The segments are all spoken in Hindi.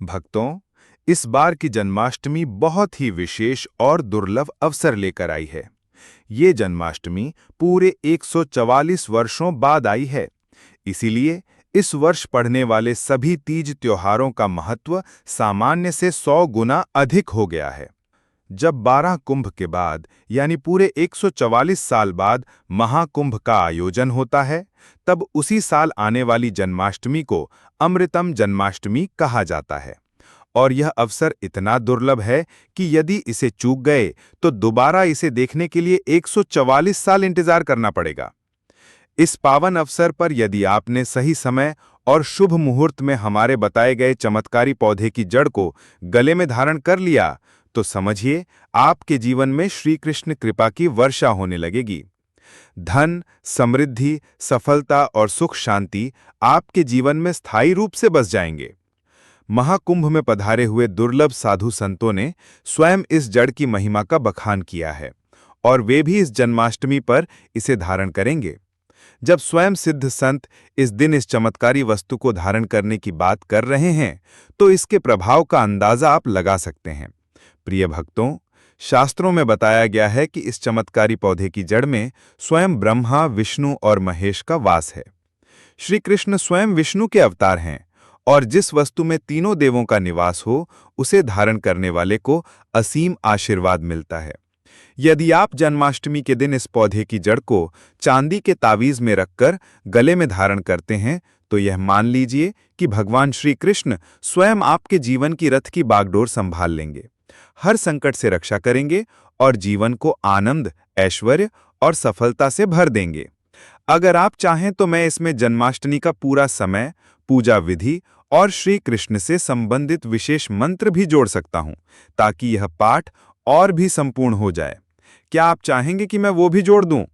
भक्तों, इस बार की जन्माष्टमी बहुत ही विशेष और दुर्लभ अवसर लेकर आई है। ये जन्माष्टमी पूरे 144 वर्षों बाद आई है। इसीलिए इस वर्ष पड़ने वाले सभी तीज त्योहारों का महत्व सामान्य से 100 गुना अधिक हो गया है। जब 12 कुंभ के बाद यानी पूरे 144 साल बाद महाकुंभ का आयोजन होता है, तब उसी साल आने वाली जन्माष्टमी को अमृतम जन्माष्टमी कहा जाता है। और यह अवसर इतना दुर्लभ है कि यदि इसे चूक गए तो दोबारा इसे देखने के लिए 144 साल इंतजार करना पड़ेगा। इस पावन अवसर पर यदि आपने सही समय और शुभ मुहूर्त में हमारे बताए गए चमत्कारी पौधे की जड़ को गले में धारण कर लिया, तो समझिए आपके जीवन में श्री कृष्ण कृपा की वर्षा होने लगेगी। धन, समृद्धि, सफलता और सुख शांति आपके जीवन में स्थायी रूप से बस जाएंगे। महाकुंभ में पधारे हुए दुर्लभ साधु संतों ने स्वयं इस जड़ की महिमा का बखान किया है और वे भी इस जन्माष्टमी पर इसे धारण करेंगे। जब स्वयं सिद्ध संत इस दिन इस चमत्कारी वस्तु को धारण करने की बात कर रहे हैं, तो इसके प्रभाव का अंदाजा आप लगा सकते हैं। प्रिय भक्तों, शास्त्रों में बताया गया है कि इस चमत्कारी पौधे की जड़ में स्वयं ब्रह्मा, विष्णु और महेश का वास है। श्री कृष्ण स्वयं विष्णु के अवतार हैं और जिस वस्तु में तीनों देवों का निवास हो, उसे धारण करने वाले को असीम आशीर्वाद मिलता है। यदि आप जन्माष्टमी के दिन इस पौधे की जड़ को चांदी के तावीज में रखकर गले में धारण करते हैं, तो यह मान लीजिए कि भगवान श्री कृष्ण स्वयं आपके जीवन की रथ की बागडोर संभाल लेंगे, हर संकट से रक्षा करेंगे और जीवन को आनंद, ऐश्वर्य और सफलता से भर देंगे। अगर आप चाहें तो मैं इसमें जन्माष्टमी का पूरा समय, पूजा विधि और श्री कृष्ण से संबंधित विशेष मंत्र भी जोड़ सकता हूं, ताकि यह पाठ और भी संपूर्ण हो जाए। क्या आप चाहेंगे कि मैं वो भी जोड़ दूं?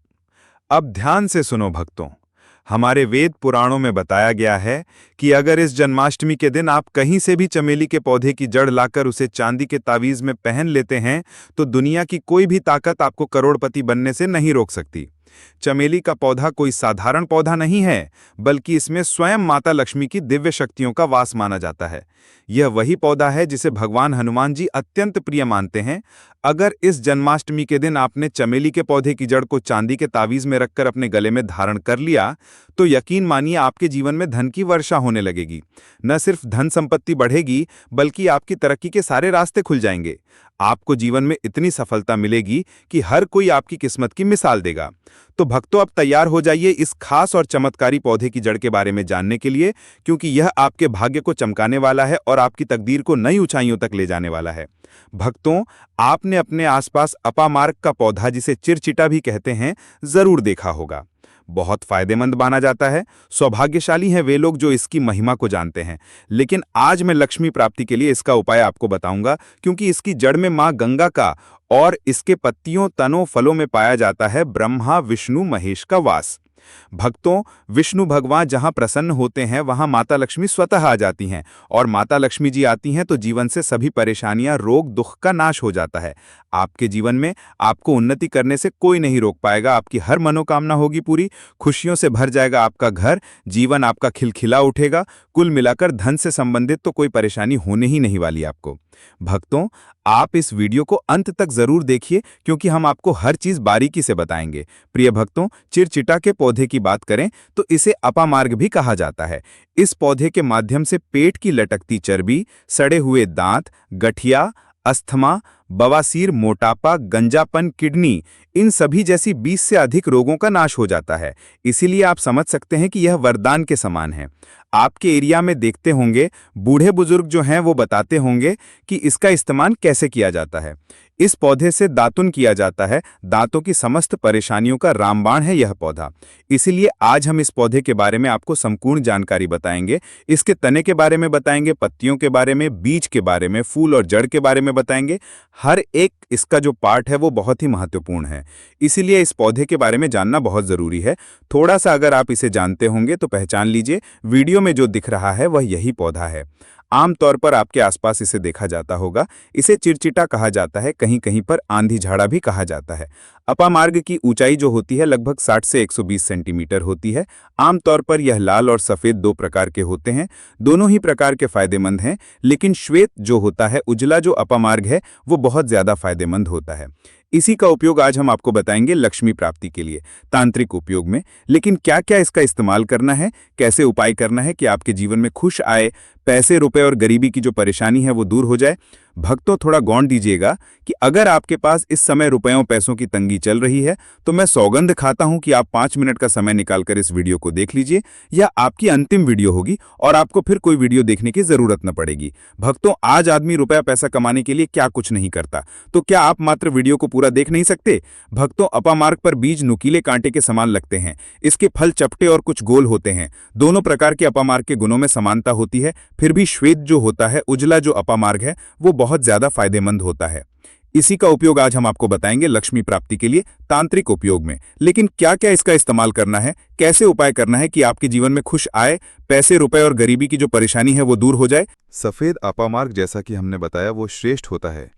अब ध्यान से सुनो भक्तों, हमारे वेद पुराणों में बताया गया है कि अगर इस जन्माष्टमी के दिन आप कहीं से भी चमेली के पौधे की जड़ लाकर उसे चांदी के तावीज में पहन लेते हैं, तो दुनिया की कोई भी ताकत आपको करोड़पति बनने से नहीं रोक सकती। चमेली का पौधा कोई साधारण पौधा नहीं है, बल्कि इसमें स्वयं माता लक्ष्मी की दिव्य शक्तियों का वास माना जाता है। यह वही पौधा है जिसे भगवान हनुमान जी अत्यंत प्रिय मानते हैं। अगर इस जन्माष्टमी के दिन आपने चमेली के पौधे की जड़ को चांदी के तावीज में रखकर अपने गले में धारण कर लिया, तो यकीन मानिए आपके जीवन में धन की वर्षा होने लगेगी। न सिर्फ धन संपत्ति बढ़ेगी, बल्कि आपकी तरक्की के सारे रास्ते खुल जाएंगे। आपको जीवन में इतनी सफलता मिलेगी कि हर कोई आपकी किस्मत की मिसाल देगा। तो भक्तों, अब तैयार हो जाइए इस खास और चमत्कारी पौधे की जड़ के बारे में जानने के लिए, क्योंकि यह आपके भाग्य को चमकाने वाला है और आपकी तकदीर को नई ऊंचाइयों तक ले जाने वाला है। भक्तों, आपने अपने आसपास अपामार्क का पौधा, जिसे चिरचिटा भी कहते हैं, जरूर देखा होगा। बहुत फायदेमंद माना जाता है। सौभाग्यशाली हैं वे लोग जो इसकी महिमा को जानते हैं। लेकिन आज मैं लक्ष्मी प्राप्ति के लिए इसका उपाय आपको बताऊंगा, क्योंकि इसकी जड़ में मां गंगा का और इसके पत्तियों, तनों, फलों में पाया जाता है ब्रह्मा, विष्णु, महेश का वास। भक्तों, विष्णु भगवान जहां प्रसन्न होते हैं, वहां माता लक्ष्मी स्वतः आ जाती हैं, और माता लक्ष्मी जी आती हैं तो जीवन से सभी परेशानियां, रोग, दुख का नाश हो जाता है। आपके जीवन में आपको उन्नति करने से कोई नहीं रोक पाएगा। आपकी हर मनोकामना होगी पूरी, खुशियों से भर जाएगा आपका घर, जीवन आपका खिलखिला उठेगा। कुल मिलाकर धन से संबंधित तो कोई परेशानी होने ही नहीं वाली आपको। भक्तों, आप इस वीडियो को अंत तक जरूर देखिए, क्योंकि हम आपको हर चीज बारीकी से बताएंगे। प्रिय भक्तों, चिरचिटा के पौधे की बात करें तो इसे अपामार्ग भी कहा जाता है। इस पौधे के माध्यम से पेट की लटकती चर्बी, सड़े हुए दांत, गठिया, अस्थमा, बवासीर, मोटापा, गंजापन, किडनी, इन सभी जैसी 20 से अधिक रोगों का नाश हो जाता है। इसीलिए आप समझ सकते हैं कि यह वरदान के समान है। आपके एरिया में देखते होंगे, बूढ़े बुजुर्ग जो हैं वो बताते होंगे कि इसका इस्तेमाल कैसे किया जाता है। इस पौधे से दातुन किया जाता है। दांतों की समस्त परेशानियों का रामबाण है यह पौधा। इसीलिए आज हम इस पौधे के बारे में आपको संपूर्ण जानकारी बताएंगे। इसके तने के बारे में बताएंगे, पत्तियों के बारे में, बीज के बारे में, फूल और जड़ के बारे में बताएंगे। हर एक इसका जो पार्ट है वो बहुत ही महत्वपूर्ण है। इसीलिए इस पौधे के बारे में जानना बहुत जरूरी है। थोड़ा सा अगर आप इसे जानते होंगे तो पहचान लीजिए, वीडियो में जो दिख रहा है वह यही पौधा है। आमतौर पर आपके आसपास इसे देखा जाता होगा। इसे चिरचिटा कहा जाता है, कहीं कहीं पर आंधी झाड़ा भी कहा जाता है। अपामार्ग की ऊंचाई जो होती है लगभग 60 से 120 सेंटीमीटर होती है। आमतौर पर यह लाल और सफ़ेद दो प्रकार के होते हैं। दोनों ही प्रकार के फायदेमंद हैं, लेकिन श्वेत जो होता है, उजला जो अपामार्ग है, वो बहुत ज़्यादा फायदेमंद होता है। इसी का उपयोग आज हम आपको बताएंगे लक्ष्मी प्राप्ति के लिए, तांत्रिक उपयोग में। लेकिन क्या क्या इसका इस्तेमाल करना है, कैसे उपाय करना है कि आपके जीवन में खुश आए, पैसे रुपए और गरीबी की जो परेशानी है वो दूर हो जाए। भक्तों, थोड़ा गौर दीजिएगा कि अगर आपके पास इस समय रुपयों पैसों की तंगी चल रही है तो मैं सौगंध खाता हूं कि आप 5 मिनट का समय निकालकर इस वीडियो को देख लीजिए। यह आपकी अंतिम वीडियो होगी और आपको फिर कोई वीडियो देखने की जरूरत न पड़ेगी। भक्तों, आज आदमी रुपया पैसा कमाने के लिए क्या कुछ नहीं करता, तो क्या आप मात्र वीडियो को पूरा देख नहीं सकते? भक्तों, अपामार्ग पर बीज नुकीले कांटे के समान लगते हैं। इसके फल चपटे और कुछ गोल होते हैं। दोनों प्रकार के अपामार्ग के गुणों में समानता होती है, फिर भी श्वेत जो होता है, उजला जो अपामार्ग है, वो बहुत ज्यादा फायदेमंद होता है। इसी का उपयोग आज हम आपको बताएंगे लक्ष्मी प्राप्ति के लिए, तांत्रिक उपयोग में। लेकिन क्या क्या इसका इस्तेमाल करना है, कैसे उपाय करना है कि आपके जीवन में खुश आए, पैसे रुपए और गरीबी की जो परेशानी है वो दूर हो जाए। सफ़ेद अपामार्ग, जैसा कि हमने बताया, वो श्रेष्ठ होता है।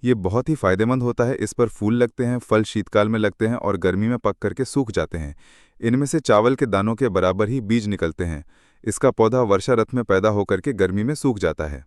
ये बहुत ही फायदेमंद होता है। इस पर फूल लगते हैं, फल शीतकाल में लगते हैं और गर्मी में पक करके सूख जाते हैं। इनमें से चावल के दानों के बराबर ही बीज निकलते हैं। इसका पौधा वर्षा ऋतु में पैदा होकर के गर्मी में सूख जाता है।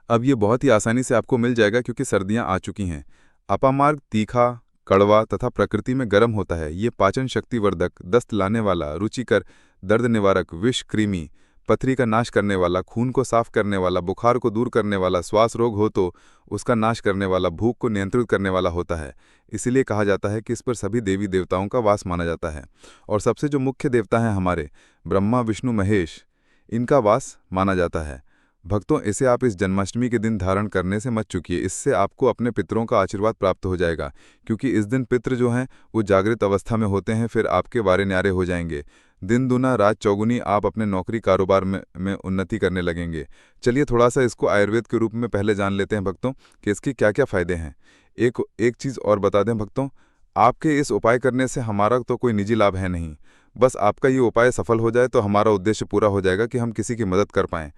अब ये बहुत ही आसानी से आपको मिल जाएगा क्योंकि सर्दियां आ चुकी हैं। अपामार्ग तीखा, कड़वा तथा प्रकृति में गर्म होता है। ये पाचन शक्ति वर्धक, दस्त लाने वाला, रुचिकर, दर्द निवारक, विष कृमि, पथरी का नाश करने वाला, खून को साफ करने वाला, बुखार को दूर करने वाला, श्वास रोग हो तो उसका नाश करने वाला, भूख को नियंत्रित करने वाला होता है। इसीलिए कहा जाता है कि इस पर सभी देवी देवताओं का वास माना जाता है। और सबसे जो मुख्य देवता हैं हमारे, ब्रह्मा विष्णु महेश, इनका वास माना जाता है। भक्तों, इसे आप इस जन्माष्टमी के दिन धारण करने से मत चूकिए। इससे आपको अपने पितरों का आशीर्वाद प्राप्त हो जाएगा, क्योंकि इस दिन पितृ जो हैं वो जागृत अवस्था में होते हैं। फिर आपके वारे न्यारे हो जाएंगे। दिन दूना रात चौगुनी आप अपने नौकरी कारोबार में उन्नति करने लगेंगे। चलिए थोड़ा सा इसको आयुर्वेद के रूप में पहले जान लेते हैं भक्तों कि इसकी क्या क्या फ़ायदे हैं। एक चीज़ और बता दें भक्तों, आपके इस उपाय करने से हमारा तो कोई निजी लाभ है नहीं। बस आपका ये उपाय सफल हो जाए तो हमारा उद्देश्य पूरा हो जाएगा कि हम किसी की मदद कर पाएँ।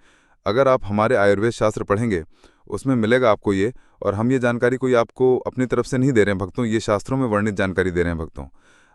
अगर आप हमारे आयुर्वेद शास्त्र पढ़ेंगे उसमें मिलेगा आपको ये, और हम ये जानकारी कोई आपको अपनी तरफ से नहीं दे रहे हैं भक्तों, ये शास्त्रों में वर्णित जानकारी दे रहे हैं भक्तों।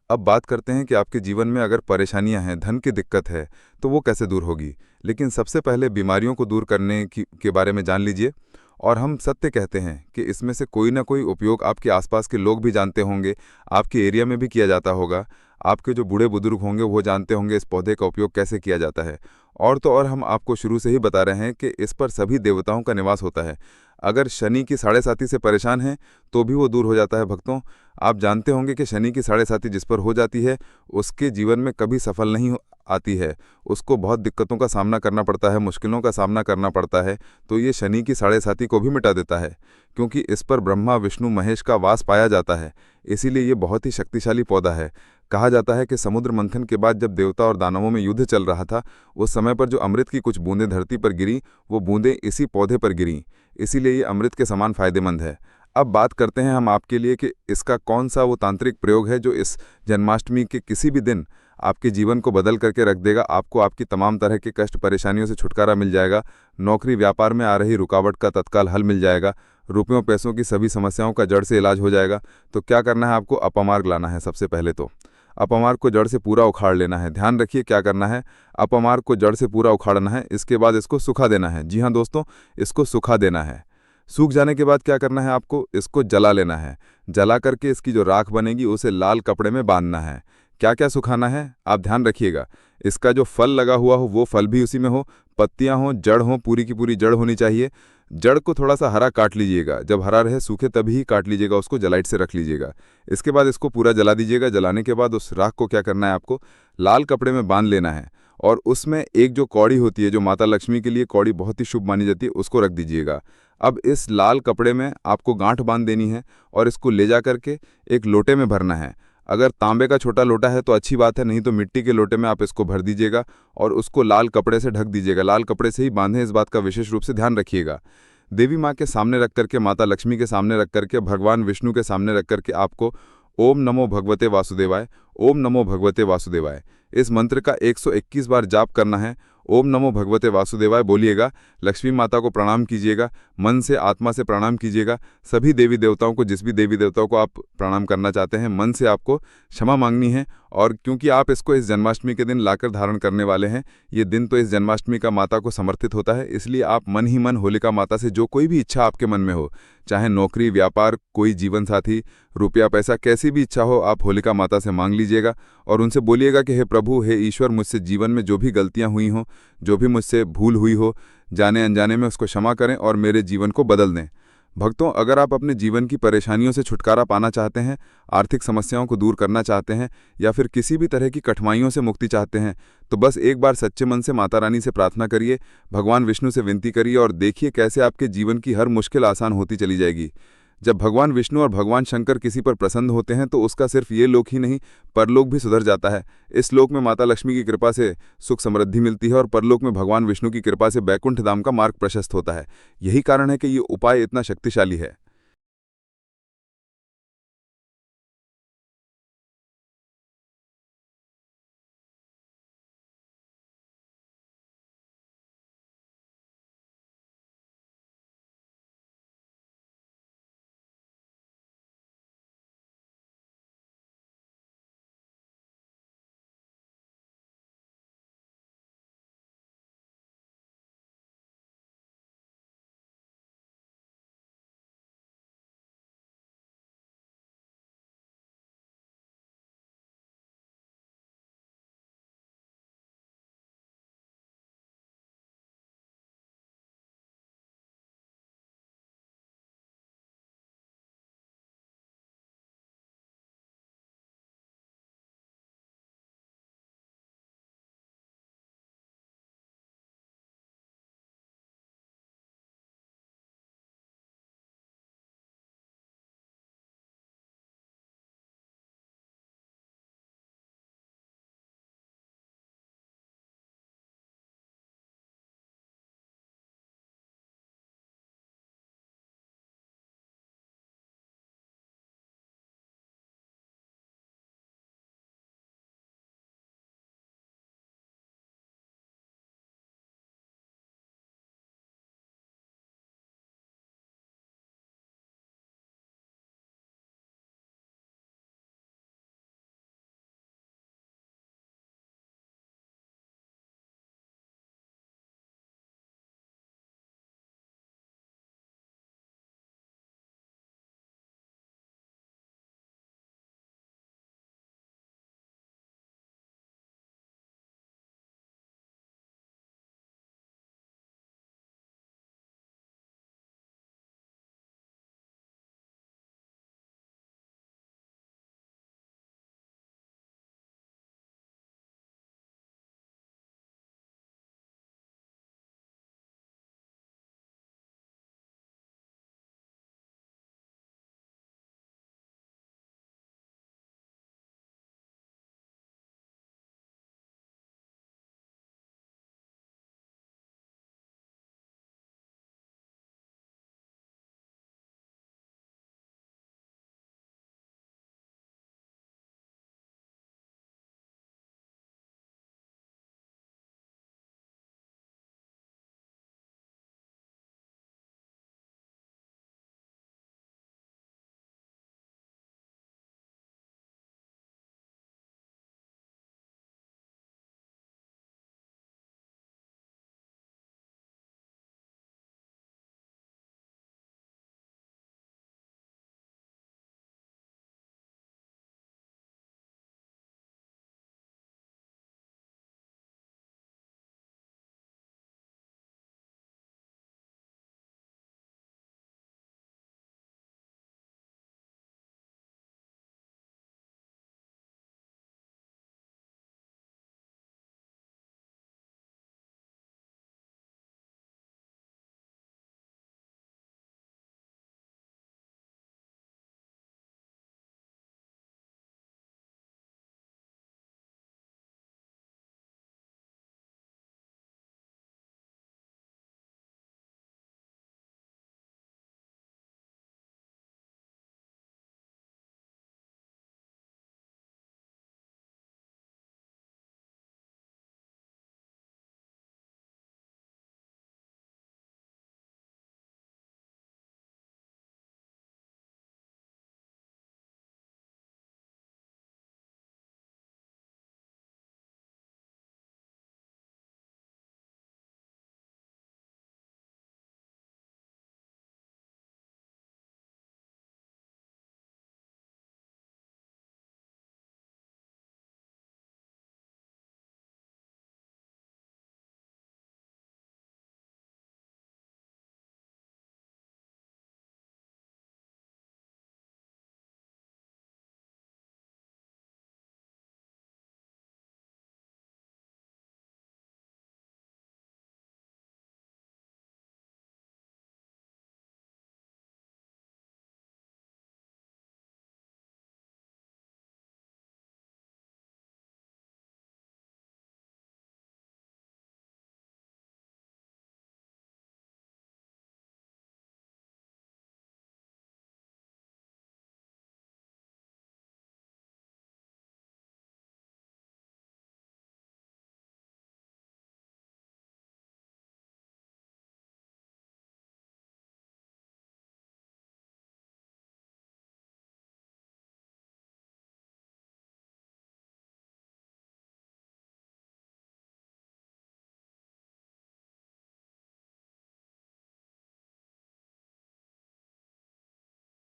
अब बात करते हैं कि आपके जीवन में अगर परेशानियां हैं, धन की दिक्कत है, तो वो कैसे दूर होगी। लेकिन सबसे पहले बीमारियों को दूर करने के बारे में जान लीजिए। और हम सत्य कहते हैं कि इसमें से कोई ना कोई उपयोग आपके आसपास के लोग भी जानते होंगे, आपके एरिया में भी किया जाता होगा। आपके जो बूढ़े बुजुर्ग होंगे वो जानते होंगे इस पौधे का उपयोग कैसे किया जाता है। और तो और हम आपको शुरू से ही बता रहे हैं कि इस पर सभी देवताओं का निवास होता है। अगर शनि की साढ़े साती से परेशान हैं तो भी वो दूर हो जाता है भक्तों। आप जानते होंगे कि शनि की साढ़े साती जिस पर हो जाती है उसके जीवन में कभी सफल नहीं आती है, उसको बहुत दिक्कतों का सामना करना पड़ता है, मुश्किलों का सामना करना पड़ता है। तो ये शनि की साढ़े साती को भी मिटा देता है, क्योंकि इस पर ब्रह्मा विष्णु महेश का वास पाया जाता है। इसीलिए ये बहुत ही शक्तिशाली पौधा है। कहा जाता है कि समुद्र मंथन के बाद जब देवता और दानवों में युद्ध चल रहा था, उस समय पर जो अमृत की कुछ बूंदें धरती पर गिरी, वो बूंदें इसी पौधे पर गिरीं। इसीलिए ये अमृत के समान फायदेमंद है। अब बात करते हैं हम आपके लिए कि इसका कौन सा वो तांत्रिक प्रयोग है जो इस जन्माष्टमी के किसी भी दिन आपके जीवन को बदल करके रख देगा। आपको आपकी तमाम तरह के कष्ट परेशानियों से छुटकारा मिल जाएगा। नौकरी व्यापार में आ रही रुकावट का तत्काल हल मिल जाएगा। रुपयों पैसों की सभी समस्याओं का जड़ से इलाज हो जाएगा। तो क्या करना है, आपको अपामार्ग लाना है। सबसे पहले तो अपामार्ग को जड़ से पूरा उखाड़ लेना है। ध्यान रखिए क्या करना है, अपामार्ग को जड़ से पूरा उखाड़ना है। इसके बाद इसको सुखा देना है। जी हाँ दोस्तों, इसको सुखा देना है। सूख जाने के बाद क्या करना है, आपको इसको जला लेना है। जला करके इसकी जो राख बनेगी उसे लाल कपड़े में बांधना है। क्या क्या सुखाना है आप ध्यान रखिएगा। इसका जो फल लगा हुआ हो वो फल भी उसी में हो, पत्तियां हो, जड़ हो, पूरी की पूरी जड़ होनी चाहिए। जड़ को थोड़ा सा हरा काट लीजिएगा, जब हरा रहे सूखे तभी ही काट लीजिएगा, उसको जलाइट से रख लीजिएगा। इसके बाद इसको पूरा जला दीजिएगा। जलाने के बाद उस राख को क्या करना है, आपको लाल कपड़े में बांध लेना है। और उसमें एक जो कौड़ी होती है, जो माता लक्ष्मी के लिए कौड़ी बहुत ही शुभ मानी जाती है, उसको रख दीजिएगा। अब इस लाल कपड़े में आपको गांठ बांध देनी है और इसको ले जा करके एक लोटे में भरना है। अगर तांबे का छोटा लोटा है तो अच्छी बात है, नहीं तो मिट्टी के लोटे में आप इसको भर दीजिएगा और उसको लाल कपड़े से ढक दीजिएगा। लाल कपड़े से ही बांधें, इस बात का विशेष रूप से ध्यान रखिएगा। देवी माँ के सामने रख करके, माता लक्ष्मी के सामने रख करके, भगवान विष्णु के सामने रख करके आपको ओम नमो भगवते वासुदेवाय, ओम नमो भगवते वासुदेवाय, इस मंत्र का 121 बार जाप करना है। ओम नमो भगवते वासुदेवाय बोलिएगा, लक्ष्मी माता को प्रणाम कीजिएगा, मन से आत्मा से प्रणाम कीजिएगा। सभी देवी देवताओं को, जिस भी देवी देवताओं को आप प्रणाम करना चाहते हैं, मन से आपको क्षमा मांगनी है। और क्योंकि आप इसको इस जन्माष्टमी के दिन लाकर धारण करने वाले हैं, ये दिन तो इस जन्माष्टमी का माता को समर्पित होता है, इसलिए आप मन ही मन होलिका माता से जो कोई भी इच्छा आपके मन में हो, चाहे नौकरी, व्यापार, कोई जीवन साथी, रुपया पैसा, कैसी भी इच्छा हो, आप होलिका माता से मांग लीजिएगा और उनसे बोलिएगा कि हे प्रभु, हे ईश्वर, मुझसे जीवन में जो भी गलतियां हुई हों, जो भी मुझसे भूल हुई हो, जाने अनजाने में उसको क्षमा करें और मेरे जीवन को बदल दें। भक्तों, अगर आप अपने जीवन की परेशानियों से छुटकारा पाना चाहते हैं, आर्थिक समस्याओं को दूर करना चाहते हैं या फिर किसी भी तरह की कठिनाइयों से मुक्ति चाहते हैं, तो बस एक बार सच्चे मन से माता रानी से प्रार्थना करिए, भगवान विष्णु से विनती करिए और देखिए कैसे आपके जीवन की हर मुश्किल आसान होती चली जाएगी। जब भगवान विष्णु और भगवान शंकर किसी पर प्रसन्न होते हैं तो उसका सिर्फ ये लोक ही नहीं, परलोक भी सुधर जाता है। इस लोक में माता लक्ष्मी की कृपा से सुख समृद्धि मिलती है और परलोक में भगवान विष्णु की कृपा से बैकुंठ धाम का मार्ग प्रशस्त होता है। यही कारण है कि ये उपाय इतना शक्तिशाली है।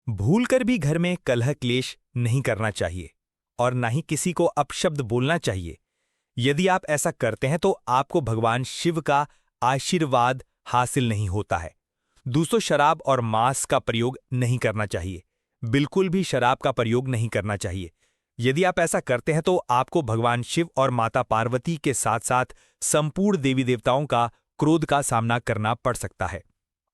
भूलकर भी घर में कलह क्लेश नहीं करना चाहिए और ना ही किसी को अपशब्द बोलना चाहिए। यदि आप ऐसा करते हैं तो आपको भगवान शिव का आशीर्वाद हासिल नहीं होता है। दूसरों, शराब और मांस का प्रयोग नहीं करना चाहिए। बिल्कुल भी शराब का प्रयोग नहीं करना चाहिए। यदि आप ऐसा करते हैं तो आपको भगवान शिव और माता पार्वती के साथ साथ संपूर्ण देवी देवताओं का क्रोध का सामना करना पड़ सकता है।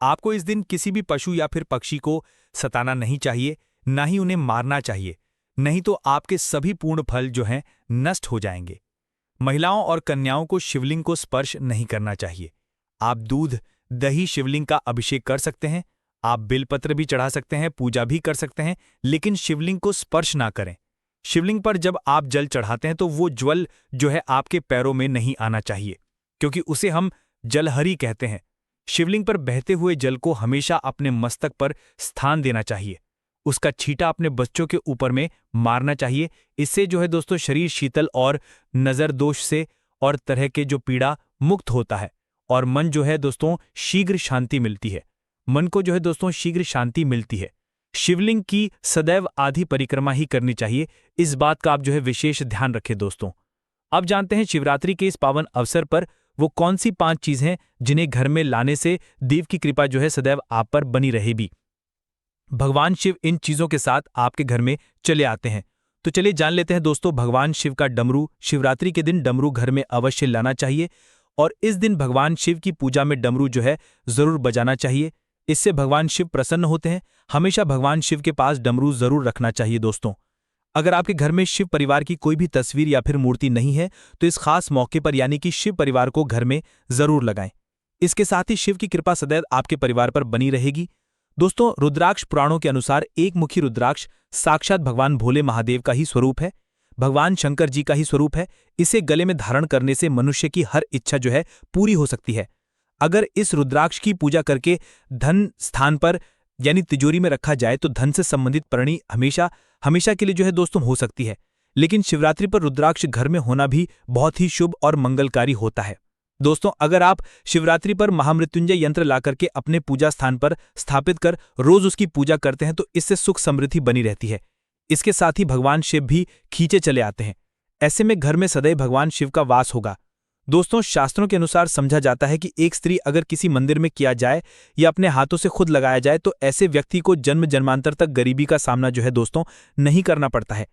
आपको इस दिन किसी भी पशु या फिर पक्षी को सताना नहीं चाहिए, ना ही उन्हें मारना चाहिए, नहीं तो आपके सभी पूर्ण फल जो हैं नष्ट हो जाएंगे। महिलाओं और कन्याओं को शिवलिंग को स्पर्श नहीं करना चाहिए। आप दूध दही शिवलिंग का अभिषेक कर सकते हैं, आप बेलपत्र भी चढ़ा सकते हैं, पूजा भी कर सकते हैं, लेकिन शिवलिंग को स्पर्श ना करें। शिवलिंग पर जब आप जल चढ़ाते हैं तो वो ज्वल जो है आपके पैरों में नहीं आना चाहिए, क्योंकि उसे हम जलहरी कहते हैं। शिवलिंग पर बहते हुए जल को हमेशा अपने मस्तक पर स्थान देना चाहिए। उसका छींटा अपने बच्चों के ऊपर में मारना चाहिए। इससे जो है दोस्तों शरीर शीतल और नजर दोष से और तरह के जो पीड़ा मुक्त होता है और मन जो है दोस्तों शीघ्र शांति मिलती है। मन को जो है दोस्तों शीघ्र शांति मिलती है। शिवलिंग की सदैव आधी परिक्रमा ही करनी चाहिए। इस बात का आप जो है विशेष ध्यान रखें दोस्तों। अब जानते हैं शिवरात्रि के इस पावन अवसर पर वो कौन सी 5 चीजें हैं जिन्हें घर में लाने से देव की कृपा जो है सदैव आप पर बनी रहेगी। भगवान शिव इन चीजों के साथ आपके घर में चले आते हैं। तो चलिए जान लेते हैं दोस्तों। भगवान शिव का डमरू। शिवरात्रि के दिन डमरू घर में अवश्य लाना चाहिए और इस दिन भगवान शिव की पूजा में डमरू जो है जरूर बजाना चाहिए। इससे भगवान शिव प्रसन्न होते हैं। हमेशा भगवान शिव के पास डमरू जरूर रखना चाहिए दोस्तों। अगर आपके घर में शिव परिवार की कोई भी तस्वीर या फिर मूर्ति नहीं है तो इस खास मौके पर यानी कि शिव परिवार को घर में जरूर लगाएं। इसके साथ ही शिव की कृपा सदैव आपके परिवार पर बनी रहेगी। दोस्तों, रुद्राक्ष पुराणों के अनुसार एक मुखी रुद्राक्ष साक्षात भगवान भोले महादेव का ही स्वरूप है, भगवान शंकर जी का ही स्वरूप है। इसे गले में धारण करने से मनुष्य की हर इच्छा जो है पूरी हो सकती है। अगर इस रुद्राक्ष की पूजा करके धन स्थान पर यानी तिजोरी में रखा जाए तो धन से संबंधित प्रणी हमेशा हमेशा के लिए जो है दोस्तों हो सकती है। लेकिन शिवरात्रि पर रुद्राक्ष घर में होना भी बहुत ही शुभ और मंगलकारी होता है। दोस्तों, अगर आप शिवरात्रि पर महामृत्युंजय यंत्र लाकर के अपने पूजा स्थान पर स्थापित कर रोज उसकी पूजा करते हैं तो इससे सुख समृद्धि बनी रहती है। इसके साथ ही भगवान शिव भी खींचे चले आते हैं। ऐसे में घर में सदैव भगवान शिव का वास होगा। दोस्तों, शास्त्रों के अनुसार समझा जाता है कि एक स्त्री अगर किसी मंदिर में किया जाए या अपने हाथों से खुद लगाया जाए तो ऐसे व्यक्ति को जन्म जन्मांतर तक गरीबी का सामना जो है दोस्तों नहीं करना पड़ता है।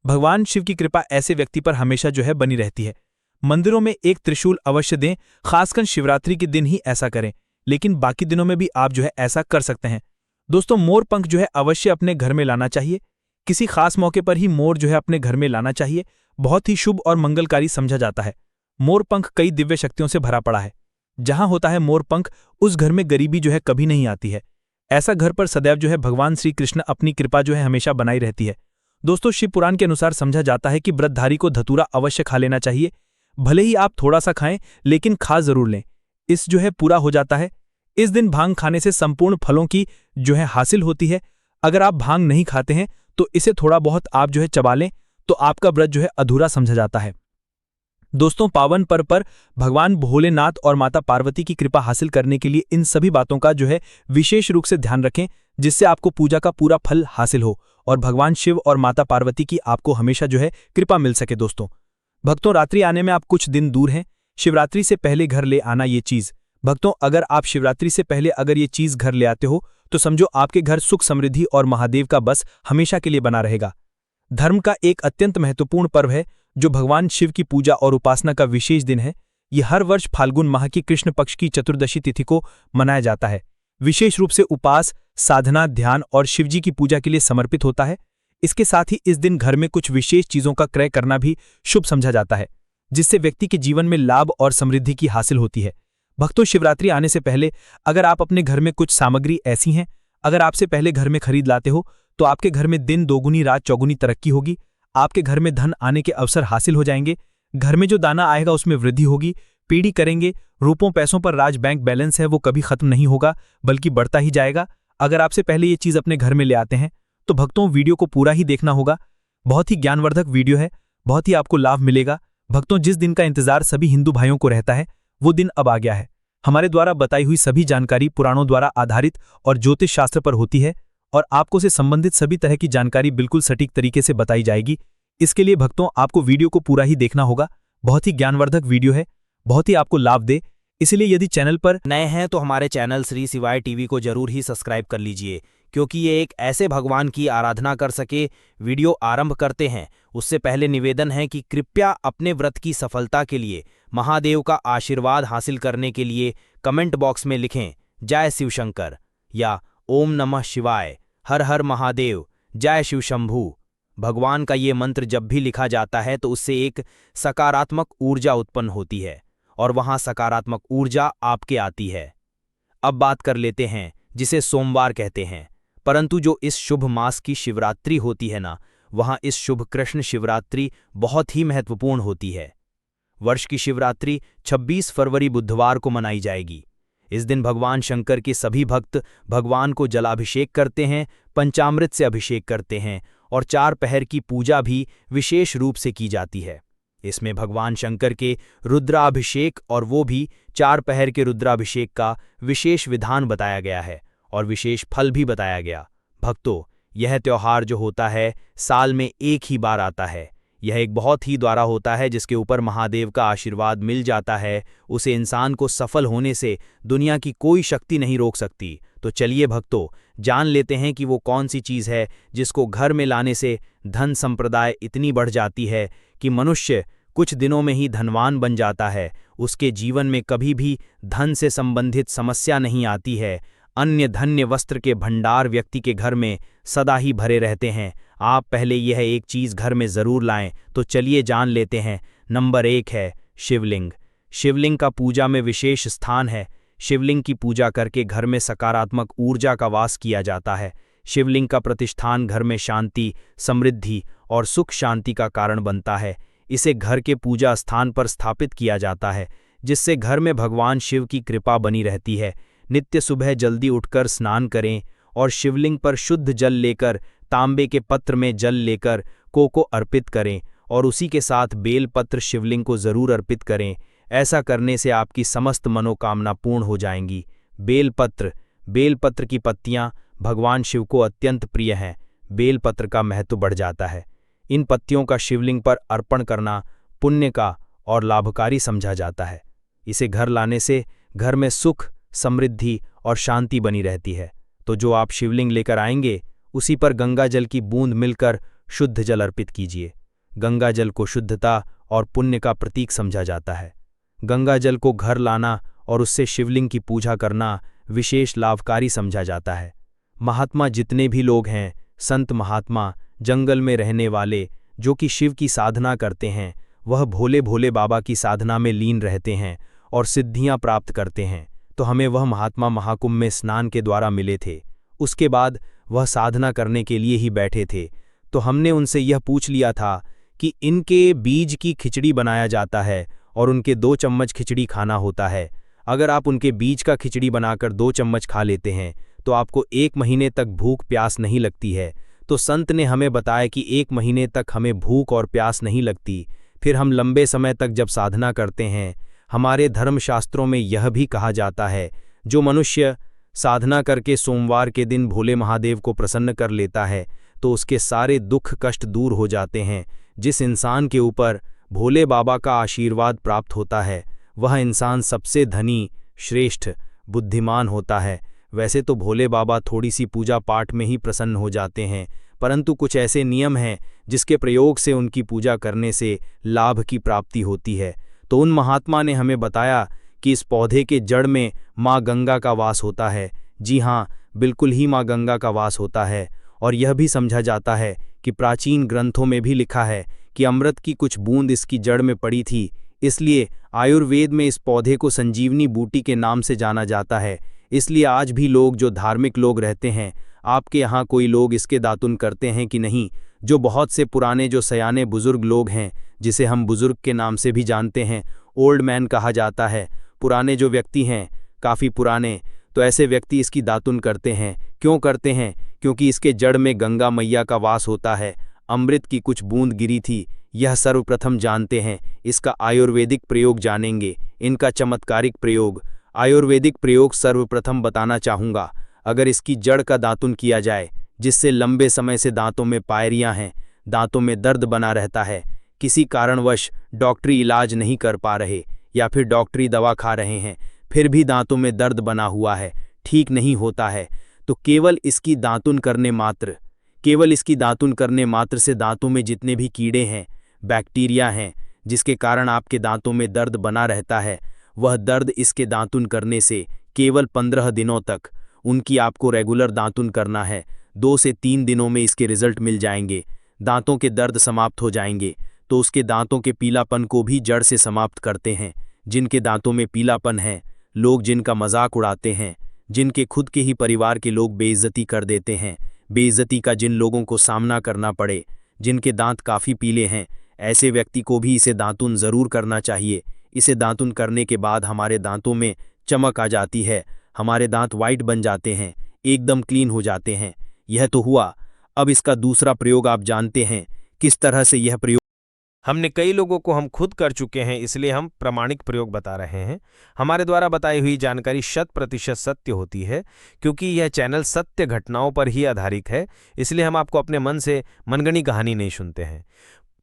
भगवान शिव की कृपा ऐसे व्यक्ति पर हमेशा जो है बनी रहती है। मंदिरों में एक त्रिशूल अवश्य दें, खासकर शिवरात्रि के दिन ही ऐसा करें, लेकिन बाकी दिनों में भी आप जो है ऐसा कर सकते हैं। दोस्तों, मोर पंख जो है अवश्य अपने घर में लाना चाहिए। किसी खास मौके पर ही मोर जो है अपने घर में लाना चाहिए। बहुत ही शुभ और मंगलकारी समझा जाता है। मोर पंख कई दिव्य शक्तियों से भरा पड़ा है। जहां होता है मोर पंख उस घर में गरीबी जो है कभी नहीं आती है। ऐसा घर पर सदैव जो है भगवान श्री कृष्ण अपनी कृपा जो है हमेशा बनाई रहती है। दोस्तों, शिव पुराण के अनुसार समझा जाता है कि व्रतधारी को धतूरा अवश्य खा लेना चाहिए। भले ही आप थोड़ा सा खाएं लेकिन खा जरूर लें। इस जो है पूरा हो जाता है। इस दिन भांग खाने से संपूर्ण फलों की जो है हासिल होती है। अगर आप भांग नहीं खाते हैं तो इसे थोड़ा बहुत आप जो है चबा लें तो आपका व्रत जो है अधूरा समझा जाता है। दोस्तों, पावन पर्व पर भगवान भोलेनाथ और माता पार्वती की कृपा हासिल करने के लिए इन सभी बातों का जो है विशेष रूप से ध्यान रखें, जिससे आपको पूजा का पूरा फल हासिल हो और भगवान शिव और माता पार्वती की आपको हमेशा जो है कृपा मिल सके। दोस्तों भक्तों, रात्रि आने में आप कुछ दिन दूर हैं। शिवरात्रि से पहले घर ले आना ये चीज। भक्तों, अगर आप शिवरात्रि से पहले अगर ये चीज घर ले आते हो तो समझो आपके घर सुख समृद्धि और महादेव का बस हमेशा के लिए बना रहेगा। धर्म का एक अत्यंत महत्वपूर्ण पर्व है जो भगवान शिव की पूजा और उपासना का विशेष दिन है। यह हर वर्ष फाल्गुन माह की कृष्ण पक्ष की चतुर्दशी तिथि को मनाया जाता है। विशेष रूप से उपास, साधना, ध्यान और शिवजी की पूजा के लिए समर्पित होता है। इसके साथ ही इस दिन घर में कुछ विशेष चीजों का क्रय करना भी शुभ समझा जाता है, जिससे व्यक्ति के जीवन में लाभ और समृद्धि की हासिल होती है। भक्तों, शिवरात्रि आने से पहले अगर आप अपने घर में कुछ सामग्री ऐसी हैं, अगर आपसे पहले घर में खरीद लाते हो तो आपके घर में दिन दोगुनी रात चौगुनी तरक्की होगी। आपके घर में धन आने के अवसर हासिल हो जाएंगे। घर में जो दाना आएगा उसमें वृद्धि होगी। पीढ़ी करेंगे। रुपयों पैसों पर राज बैंक बैलेंस है वो कभी खत्म नहीं होगा बल्कि बढ़ता ही जाएगा। अगर आपसे पहले ये चीज अपने घर में ले आते हैं तो भक्तों वीडियो को पूरा ही देखना होगा। बहुत ही ज्ञानवर्धक वीडियो है, बहुत ही आपको लाभ मिलेगा। भक्तों, जिस दिन का इंतजार सभी हिंदू भाइयों को रहता है वो दिन अब आ गया है। हमारे द्वारा बताई हुई सभी जानकारी पुराणों द्वारा आधारित और ज्योतिष शास्त्र पर होती है और आपको से संबंधित सभी तरह की जानकारी बिल्कुल सटीक तरीके से बताई जाएगी। इसके लिए भक्तों आपको वीडियो को पूरा ही देखना होगा। बहुत ही ज्ञानवर्धक वीडियो है, बहुत ही आपको लाभ दे। इसलिए यदि चैनल पर नए हैं तो हमारे चैनल श्री शिवाय टीवी को जरूर ही सब्सक्राइब कर लीजिए, क्योंकि ये एक ऐसे भगवान की आराधना कर सके। वीडियो आरंभ करते हैं उससे पहले निवेदन है कि कृपया अपने व्रत की सफलता के लिए महादेव का आशीर्वाद हासिल करने के लिए कमेंट बॉक्स में लिखें जय शिवशंकर या ओम नमः शिवाय, हर हर महादेव, जय शिव शंभू। भगवान का ये मंत्र जब भी लिखा जाता है तो उससे एक सकारात्मक ऊर्जा उत्पन्न होती है और वहां सकारात्मक ऊर्जा आपके आती है। अब बात कर लेते हैं जिसे सोमवार कहते हैं, परंतु जो इस शुभ मास की शिवरात्रि होती है ना, वहां इस शुभ कृष्ण शिवरात्रि बहुत ही महत्वपूर्ण होती है। वर्ष की शिवरात्रि 26 फरवरी बुधवार को मनाई जाएगी। इस दिन भगवान शंकर के सभी भक्त भगवान को जलाभिषेक करते हैं, पंचामृत से अभिषेक करते हैं और 4 पहर की पूजा भी विशेष रूप से की जाती है। इसमें भगवान शंकर के रुद्राभिषेक और वो भी 4 पहर के रुद्राभिषेक का विशेष विधान बताया गया है और विशेष फल भी बताया गया। भक्तों, यह त्योहार जो होता है साल में एक ही बार आता है। यह एक बहुत ही द्वारा होता है जिसके ऊपर महादेव का आशीर्वाद मिल जाता है। उसे इंसान को सफल होने से दुनिया की कोई शक्ति नहीं रोक सकती। तो चलिए भक्तों, जान लेते हैं कि वो कौन सी चीज़ है जिसको घर में लाने से धन संप्रदाय इतनी बढ़ जाती है कि मनुष्य कुछ दिनों में ही धनवान बन जाता है। उसके जीवन में कभी भी धन से संबंधित समस्या नहीं आती है। अन्य धन्य वस्त्र के भंडार व्यक्ति के घर में सदा ही भरे रहते हैं। आप पहले यह एक चीज़ घर में ज़रूर लाएं। तो चलिए जान लेते हैं। नंबर 1 है शिवलिंग। शिवलिंग का पूजा में विशेष स्थान है। शिवलिंग की पूजा करके घर में सकारात्मक ऊर्जा का वास किया जाता है। शिवलिंग का प्रतिष्ठान घर में शांति, समृद्धि और सुख शांति का कारण बनता है। इसे घर के पूजा स्थान पर स्थापित किया जाता है, जिससे घर में भगवान शिव की कृपा बनी रहती है। नित्य सुबह जल्दी उठकर स्नान करें और शिवलिंग पर शुद्ध जल लेकर तांबे के पत्र में जल लेकर को अर्पित करें और उसी के साथ बेल पत्र शिवलिंग को ज़रूर अर्पित करें। ऐसा करने से आपकी समस्त मनोकामना पूर्ण हो जाएंगी। बेलपत्र की पत्तियां भगवान शिव को अत्यंत प्रिय हैं। बेलपत्र का महत्व बढ़ जाता है। इन पत्तियों का शिवलिंग पर अर्पण करना पुण्य का और लाभकारी समझा जाता है। इसे घर लाने से घर में सुख, समृद्धि और शांति बनी रहती है। तो जो आप शिवलिंग लेकर आएंगे उसी पर गंगा जल की बूंद मिलकर शुद्ध जल अर्पित कीजिए। गंगा जल को शुद्धता और पुण्य का प्रतीक समझा जाता है। गंगा जल को घर लाना और उससे शिवलिंग की पूजा करना विशेष लाभकारी समझा जाता है। महात्मा जितने भी लोग हैं, संत महात्मा, जंगल में रहने वाले जो कि शिव की साधना करते हैं, वह भोले भोले बाबा की साधना में लीन रहते हैं और सिद्धियां प्राप्त करते हैं। तो हमें वह महात्मा महाकुंभ में स्नान के द्वारा मिले थे। उसके बाद वह साधना करने के लिए ही बैठे थे। तो हमने उनसे यह पूछ लिया था कि इनके बीज की खिचड़ी बनाया जाता है और उनके 2 चम्मच खिचड़ी खाना होता है। अगर आप उनके बीज का खिचड़ी बनाकर 2 चम्मच खा लेते हैं तो आपको 1 महीने तक भूख प्यास नहीं लगती है। तो संत ने हमें बताया कि 1 महीने तक हमें भूख और प्यास नहीं लगती। फिर हम लंबे समय तक जब साधना करते हैं, हमारे धर्मशास्त्रों में यह भी कहा जाता है, जो मनुष्य साधना करके सोमवार के दिन भोले महादेव को प्रसन्न कर लेता है तो उसके सारे दुख कष्ट दूर हो जाते हैं। जिस इंसान के ऊपर भोले बाबा का आशीर्वाद प्राप्त होता है वह इंसान सबसे धनी, श्रेष्ठ, बुद्धिमान होता है। वैसे तो भोले बाबा थोड़ी सी पूजा पाठ में ही प्रसन्न हो जाते हैं, परंतु कुछ ऐसे नियम हैं जिसके प्रयोग से उनकी पूजा करने से लाभ की प्राप्ति होती है। तो उन महात्मा ने हमें बताया कि इस पौधे के जड़ में माँ गंगा का वास होता है। जी हाँ, बिल्कुल ही माँ गंगा का वास होता है। और यह भी समझा जाता है कि प्राचीन ग्रंथों में भी लिखा है कि अमृत की कुछ बूंद इसकी जड़ में पड़ी थी। इसलिए आयुर्वेद में इस पौधे को संजीवनी बूटी के नाम से जाना जाता है। इसलिए आज भी लोग जो धार्मिक लोग रहते हैं, आपके यहाँ कोई लोग इसके दातुन करते हैं कि नहीं? जो बहुत से पुराने जो सयाने बुजुर्ग लोग हैं, जिसे हम बुजुर्ग के नाम से भी जानते हैं, ओल्ड मैन कहा जाता है, पुराने जो व्यक्ति हैं, काफ़ी पुराने, तो ऐसे व्यक्ति इसकी दातुन करते हैं। क्यों करते हैं? क्योंकि इसके जड़ में गंगा मैया का वास होता है। अमृत की कुछ बूंद गिरी थी, यह सर्वप्रथम जानते हैं। इसका आयुर्वेदिक प्रयोग जानेंगे, इनका चमत्कारिक प्रयोग, आयुर्वेदिक प्रयोग सर्वप्रथम बताना चाहूँगा। अगर इसकी जड़ का दातुन किया जाए, जिससे लंबे समय से दांतों में पायरियां हैं, दांतों में दर्द बना रहता है, किसी कारणवश डॉक्टरी इलाज नहीं कर पा रहे या फिर डॉक्टरी दवा खा रहे हैं, फिर भी दांतों में दर्द बना हुआ है, ठीक नहीं होता है, तो केवल इसकी दांतुन करने मात्र से दांतों में जितने भी कीड़े हैं, बैक्टीरिया हैं, जिसके कारण आपके दांतों में दर्द बना रहता है, वह दर्द इसके दांतुन करने से केवल 15 दिनों तक, उनकी आपको रेगुलर दांतुन करना है। 2 से 3 दिनों में इसके रिजल्ट मिल जाएंगे, दांतों के दर्द समाप्त हो जाएंगे। तो उसके दांतों के पीलापन को भी जड़ से समाप्त करते हैं। जिनके दांतों में पीलापन है, लोग जिनका मजाक उड़ाते हैं, जिनके खुद के ही परिवार के लोग बेइज्जती कर देते हैं, बेइज्जती का जिन लोगों को सामना करना पड़े, जिनके दांत काफ़ी पीले हैं, ऐसे व्यक्ति को भी इसे दांतुन ज़रूर करना चाहिए। इसे दांतुन करने के बाद हमारे दांतों में चमक आ जाती है, हमारे दांत वाइट बन जाते हैं, एकदम क्लीन हो जाते हैं। यह तो हुआ। अब इसका दूसरा प्रयोग आप जानते हैं, किस तरह से यह प्रयोग हमने कई लोगों को हम खुद कर चुके हैं, इसलिए हम प्रामाणिक प्रयोग बता रहे हैं। हमारे द्वारा बताई हुई जानकारी 100% सत्य होती है, क्योंकि यह चैनल सत्य घटनाओं पर ही आधारित है। इसलिए हम आपको अपने मन से मनगढ़ी कहानी नहीं सुनते हैं।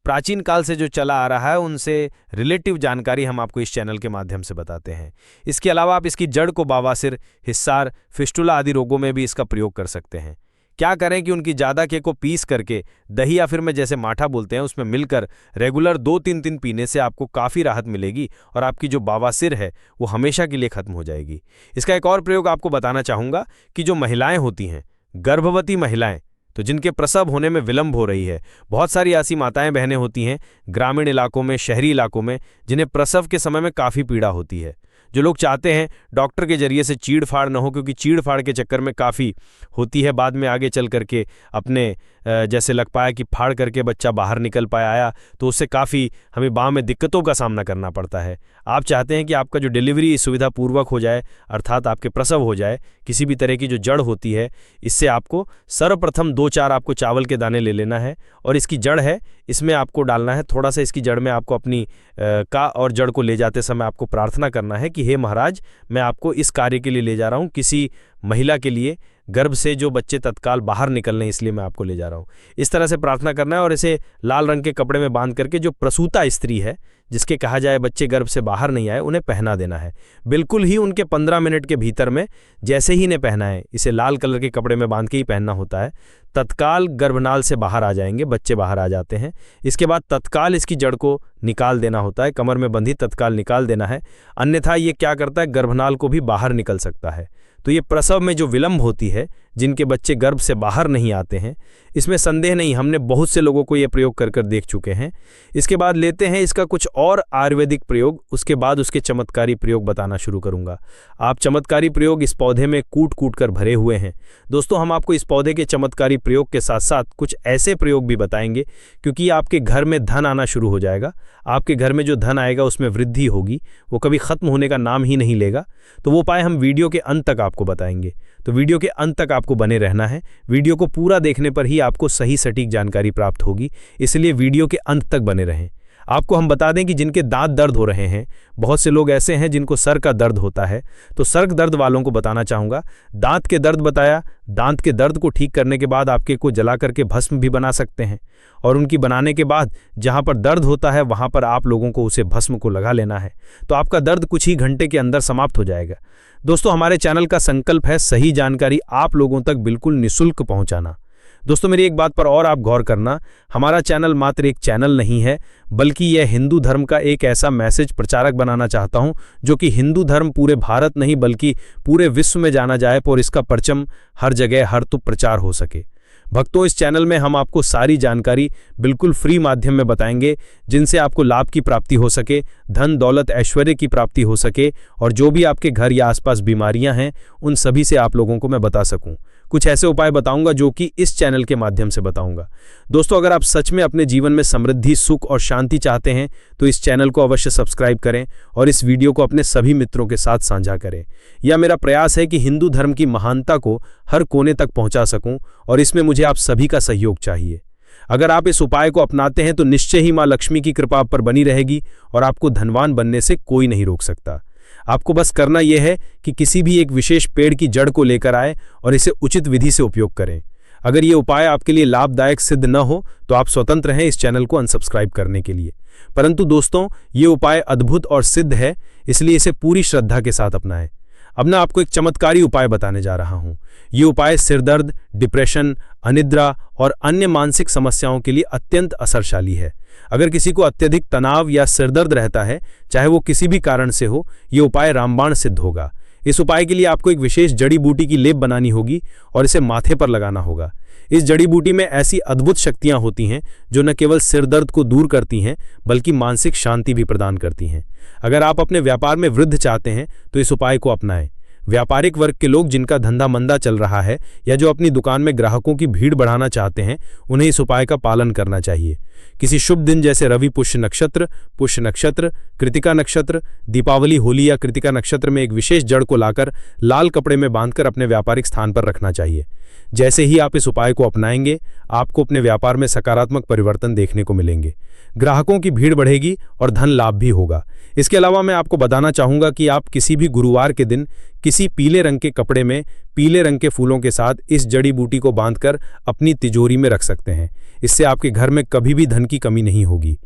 प्राचीन काल से जो चला आ रहा है उनसे रिलेटिव जानकारी हम आपको इस चैनल के माध्यम से बताते हैं। इसके अलावा आप इसकी जड़ को बवासीर, हिस्सार, फिस्टुला आदि रोगों में भी इसका प्रयोग कर सकते हैं। क्या करें कि उनकी ज़्यादा के को पीस करके दही या फिर में जैसे माठा बोलते हैं उसमें मिलकर रेगुलर 2-3 दिन पीने से आपको काफ़ी राहत मिलेगी और आपकी जो बवासीर है वो हमेशा के लिए ख़त्म हो जाएगी। इसका एक और प्रयोग आपको बताना चाहूँगा कि जो महिलाएं होती हैं, गर्भवती महिलाएं, तो जिनके प्रसव होने में विलंब हो रही है, बहुत सारी ऐसी माताएं बहनें होती हैं ग्रामीण इलाकों में, शहरी इलाकों में, जिन्हें प्रसव के समय में काफ़ी पीड़ा होती है, जो लोग चाहते हैं डॉक्टर के जरिए से चीड़ फाड़ न हो, क्योंकि चीड़ फाड़ के चक्कर में काफ़ी होती है, बाद में आगे चल करके अपने जैसे लग पाया कि फाड़ करके बच्चा बाहर निकल पाया आया तो उससे काफ़ी हमें बाद में दिक्कतों का सामना करना पड़ता है। आप चाहते हैं कि आपका जो डिलीवरी सुविधापूर्वक हो जाए, अर्थात आपके प्रसव हो जाए, किसी भी तरह की जो जड़ होती है, इससे आपको सर्वप्रथम 2-4 आपको चावल के दाने ले लेना है और इसकी जड़ है इसमें आपको डालना है थोड़ा सा। इसकी जड़ में आपको अपनी का और जड़ को ले जाते समय आपको प्रार्थना करना है कि हे महाराज, मैं आपको इस कार्य के लिए ले जा रहा हूँ, किसी महिला के लिए गर्भ से जो बच्चे तत्काल बाहर निकलने, इसलिए मैं आपको ले जा रहा हूँ। इस तरह से प्रार्थना करना है और इसे लाल रंग के कपड़े में बांध करके जो प्रसूता स्त्री है, जिसके कहा जाए बच्चे गर्भ से बाहर नहीं आए, उन्हें पहना देना है। बिल्कुल ही उनके 15 मिनट के भीतर में जैसे ही इन्हें पहना है, इसे लाल कलर के कपड़े में बांध के ही पहनना होता है, तत्काल गर्भनाल से बाहर आ जाएंगे, बच्चे बाहर आ जाते हैं। इसके बाद तत्काल इसकी जड़ को निकाल देना होता है, कमर में बंधी तत्काल निकाल देना है, अन्यथा ये क्या करता है, गर्भनाल को भी बाहर निकल सकता है। तो ये प्रसव में जो विलंब होती है, जिनके बच्चे गर्भ से बाहर नहीं आते हैं, इसमें संदेह नहीं, हमने बहुत से लोगों को ये प्रयोग कर देख चुके हैं। इसके बाद लेते हैं इसका कुछ और आयुर्वेदिक प्रयोग, उसके बाद उसके चमत्कारी प्रयोग बताना शुरू करूंगा। आप चमत्कारी प्रयोग इस पौधे में कूट कूट कर भरे हुए हैं। दोस्तों, हम आपको इस पौधे के चमत्कारी प्रयोग के साथ साथ कुछ ऐसे प्रयोग भी बताएंगे, क्योंकि आपके घर में धन आना शुरू हो जाएगा। आपके घर में जो धन आएगा उसमें वृद्धि होगी, वो कभी खत्म होने का नाम ही नहीं लेगा। तो वो उपाय हम वीडियो के अंत तक आपको बताएंगे, तो वीडियो के अंत तक आपको बने रहना है। वीडियो को पूरा देखने पर ही आपको सही सटीक जानकारी प्राप्त होगी, इसलिए वीडियो के अंत तक बने रहें। आपको हम बता दें कि जिनके दांत दर्द हो रहे हैं, बहुत से लोग ऐसे हैं जिनको सर का दर्द होता है, तो सर दर्द वालों को बताना चाहूँगा, दांत के दर्द बताया, दांत के दर्द को ठीक करने के बाद आपके को जला करके भस्म भी बना सकते हैं, और उनकी बनाने के बाद जहाँ पर दर्द होता है वहाँ पर आप लोगों को उसे भस्म को लगा लेना है, तो आपका दर्द कुछ ही घंटे के अंदर समाप्त हो जाएगा। दोस्तों, हमारे चैनल का संकल्प है सही जानकारी आप लोगों तक बिल्कुल निःशुल्क पहुँचाना। दोस्तों, मेरी एक बात पर और आप गौर करना, हमारा चैनल मात्र एक चैनल नहीं है, बल्कि यह हिंदू धर्म का एक ऐसा मैसेज प्रचारक बनाना चाहता हूं जो कि हिंदू धर्म पूरे भारत नहीं बल्कि पूरे विश्व में जाना जाए और इसका परचम हर जगह हर तो प्रचार हो सके। भक्तों, इस चैनल में हम आपको सारी जानकारी बिल्कुल फ्री माध्यम में बताएंगे, जिनसे आपको लाभ की प्राप्ति हो सके, धन दौलत ऐश्वर्य की प्राप्ति हो सके, और जो भी आपके घर या आसपास बीमारियां हैं उन सभी से आप लोगों को मैं बता सकूं। कुछ ऐसे उपाय बताऊंगा जो कि इस चैनल के माध्यम से बताऊंगा। दोस्तों, अगर आप सच में अपने जीवन में समृद्धि, सुख और शांति चाहते हैं तो इस चैनल को अवश्य सब्सक्राइब करें और इस वीडियो को अपने सभी मित्रों के साथ साझा करें। यह मेरा प्रयास है कि हिंदू धर्म की महानता को हर कोने तक पहुंचा सकूं, और इसमें मुझे आप सभी का सहयोग चाहिए। अगर आप इस उपाय को अपनाते हैं तो निश्चय ही मां लक्ष्मी की कृपा आप पर बनी रहेगी और आपको धनवान बनने से कोई नहीं रोक सकता। आपको बस करना यह है कि किसी भी एक विशेष पेड़ की जड़ को लेकर आए और इसे उचित विधि से उपयोग करें। अगर ये उपाय आपके लिए लाभदायक सिद्ध न हो तो आप स्वतंत्र हैं इस चैनल को अनसब्सक्राइब करने के लिए। परंतु दोस्तों, ये उपाय अद्भुत और सिद्ध है, इसलिए इसे पूरी श्रद्धा के साथ अपनाएं। अब मैं आपको एक चमत्कारी उपाय बताने जा रहा हूं। ये उपाय सिरदर्द, डिप्रेशन, अनिद्रा और अन्य मानसिक समस्याओं के लिए अत्यंत असरशाली है। अगर किसी को अत्यधिक तनाव या सिरदर्द रहता है, चाहे वो किसी भी कारण से हो, ये उपाय रामबाण सिद्ध होगा। इस उपाय के लिए आपको एक विशेष जड़ी बूटी की लेप बनानी होगी और इसे माथे पर लगाना होगा। इस जड़ी बूटी में ऐसी अद्भुत शक्तियां होती हैं जो न केवल सिरदर्द को दूर करती हैं बल्कि मानसिक शांति भी प्रदान करती हैं। अगर आप अपने व्यापार में वृद्धि चाहते हैं तो इस उपाय को अपनाएं। व्यापारिक वर्ग के लोग जिनका धंधा मंदा चल रहा है या जो अपनी दुकान में ग्राहकों की भीड़ बढ़ाना चाहते हैं, उन्हें इस उपाय का पालन करना चाहिए। किसी शुभ दिन जैसे रवि पुष्य नक्षत्र, कृतिका नक्षत्र, दीपावली, होली या कृतिका नक्षत्र में एक विशेष जड़ को लाकर लाल कपड़े में बांधकर अपने व्यापारिक स्थान पर रखना चाहिए। जैसे ही आप इस उपाय को अपनाएंगे, आपको अपने व्यापार में सकारात्मक परिवर्तन देखने को मिलेंगे। ग्राहकों की भीड़ बढ़ेगी और धन लाभ भी होगा। इसके अलावा मैं आपको बताना चाहूंगा कि आप किसी भी गुरुवार के दिन किसी पीले रंग के कपड़े में पीले रंग के फूलों के साथ इस जड़ी बूटी को बांधकर अपनी तिजोरी में रख सकते हैं। इससे आपके घर में कभी भी धन की कमी नहीं होगी।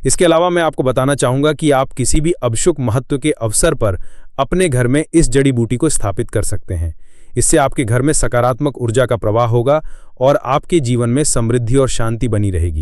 इसके अलावा मैं आपको बताना चाहूंगा कि आप किसी भी अभिषुभ महत्व के अवसर पर अपने घर में इस जड़ी बूटी को स्थापित कर सकते हैं। इससे आपके घर में सकारात्मक ऊर्जा का प्रवाह होगा और आपके जीवन में समृद्धि और शांति बनी रहेगी।